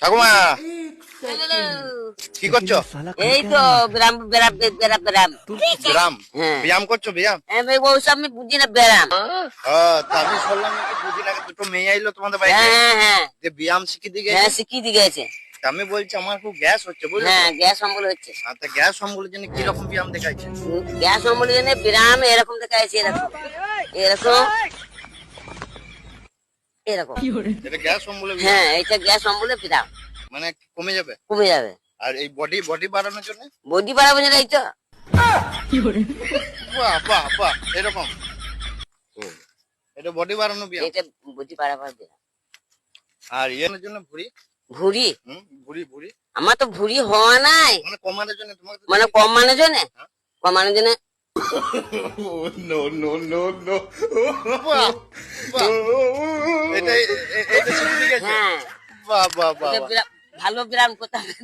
ঠাকুমা কি করছো? এই তো ব্যায়াম ব্যায়াম ব্যায়াম ব্যায়াম ব্যায়াম হ্যাঁ ব্যায়াম করছো ব্যায়াম? ভাই ওসব আমি বুঝি না ব্যায়াম। তা আমি শুনলাম নাকি দুদিন আগে দুটো মেয়ে আইলো তোমাদের বাড়িতে, হ্যাঁ হ্যাঁ হ্যাঁ যে ব্যায়াম শিখিয়ে দিয়ে হ্যাঁ গেছে। শিখিয়ে দিয়ে গেছে। তা আমি বলছি আমার খুব গ্যাস হচ্ছে বুঝলে হ্যাঁ তো? গ্যাস অম্বল হচ্ছে। তা গ্যাস সম্বলের জন্য কি রকম ব্যায়াম দেখাইছে? গ্যাস অম্বলের জন্য ব্যায়াম এরকম দেখাচ্ছে, এরকম এরকম এরকম। এটা গ্যাস সম্বলের হ্যাঁ ব্যায়াম, এটা গ্যাস অম্বলের ব্যায়াম, মানে কমে যাবে। কমে যাবে। আর এই বডি বডি বাড়ানোর জন্য বডি বাড়াবো না এই তো। বাহ বাহ বাহ এরকম। ও, এটা বডি বাড়ানো ব্যায়াম। এটা বডি বাড়াবার ব্যায়াম। আর ইয়ের জন্য ভুঁড়ি, ভুঁড়ি ভুঁড়ি ভুঁড়ি আমার তো ভুঁড়ি হওয়া নাই, মানে কমানোর জন্য তোমাকে তো মানে কমানোর জন্য, হ্যাঁ? কমানোর জন্য। বাহ, বাহ। এটা এটা শিখে দিয়ে গেছে। হ্যাঁ বাহ বাহ বাহ এটা বাহ। ভালো ব্যায়াম করতে হবে।